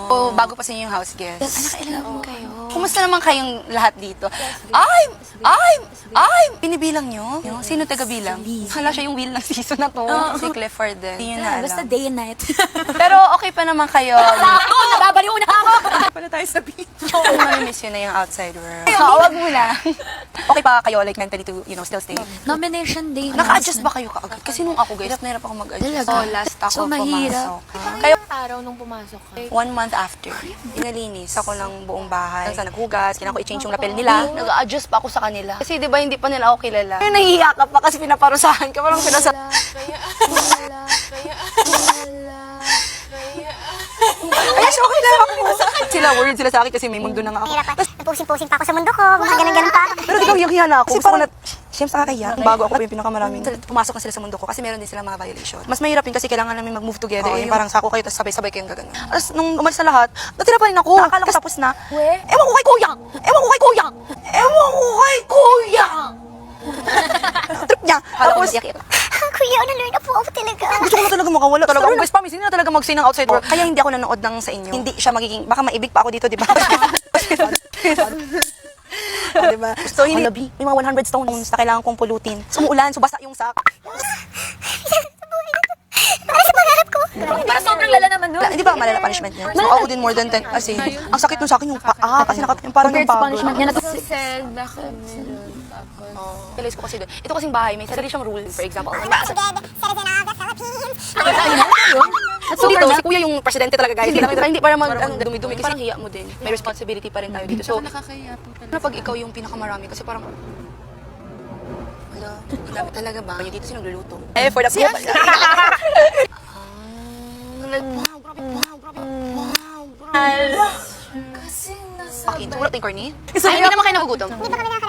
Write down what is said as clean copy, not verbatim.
O bago pa sa inyo yung house guest. Nakailan po kayo? Kumusta naman kayong lahat dito? Binibilang nyo? Sino taga-bilang? Hala siya yung wheel ng season na to. Si Clifford din. Hindi yun na alam. Basta day and night. Pero okay pa naman kayo. Ako! Nababaliw na ako! Pala tayo sa beach. Mamimiss yun na yung outside world. Wag muna. Okay pa kayo like mentally to, still stay? Nomination day. Naka-adjust ba kayo kaagad? Kasi nung ako guys, hirap ako mag-adjust. Talaga? Oh, last ako So, mahirap. pumasok. Kayo, Araw nung pumasok ka. 1 month after, inalinis ako ng buong bahay. Sa naghugas, kailangan ko i-change yung lapel nila. Nag-a-adjust pa ako sa kanila. Kasi di ba hindi pa nila ako kilala. Yung nahihiya ka pa kasi pinaparusahan ka. Parang Ay, okay lang. Sila worried sila sa akin kasi may mundo na nga ako. Tapos, nagpusing-pusing pa ako sa mundo ko, mga ganun-ganun pa. Pero di ba hiya na ako? Kasi parang siyempre nakakahiya. Bago ako pa yung pinakamaraming pumasok na sila sa mundo ko kasi meron din sila mga violation. Mas mahirap yun kasi kailangan namin mag-move together. Yung parang sako kayo, tapos sabay-sabay kayong gagano. Tapos nung umalis na lahat, natira pa rin ako. Akala ko tapos na. Ewan ko kay Kuya! Ewan ko kay Kuya! Ewan ko kay Kuya! Trip niya. Tapos, Kuya, na-learn na po ako talaga. gusto ko na talaga makawala. Talaga ako guys, promise, hindi na talaga mag-say ng outside world. Kaya hindi ako nanood ng sa inyo. Hindi siya magiging, baka maibig pa ako dito, di ba? Diba? So, hindi, may mga 100 stones na kailangan kong pulutin. Sumuulan, so basa yung sak. Para sa pangarap ko. Para sobrang lala naman nun. Hindi ba malala punishment niya? So, ako din more than 10 kasi ang sakit nun sa akin yung paa kasi yung parang Compared yung sa pagod. punishment niya, Selda kami nun. Tapos, Realize ko kasi doon. Ito kasing bahay, may sarili siyang rules. For example, Together, citizen of the Philippines. so dito, si kuya yung presidente talaga guys. Hindi para dumi-dumi kasi parang hiya mo din. May responsibility pa rin tayo dito. So, nakakaya po talaga. ano pag ikaw yung pinakamarami kasi parang wala, ang dami talaga ba? Yung dito sinong luluto? For the people. Kasi nasa... Pakin, wala tayong corny? Ay, hindi naman kayo nagugutom. Hindi pa kami nakakarating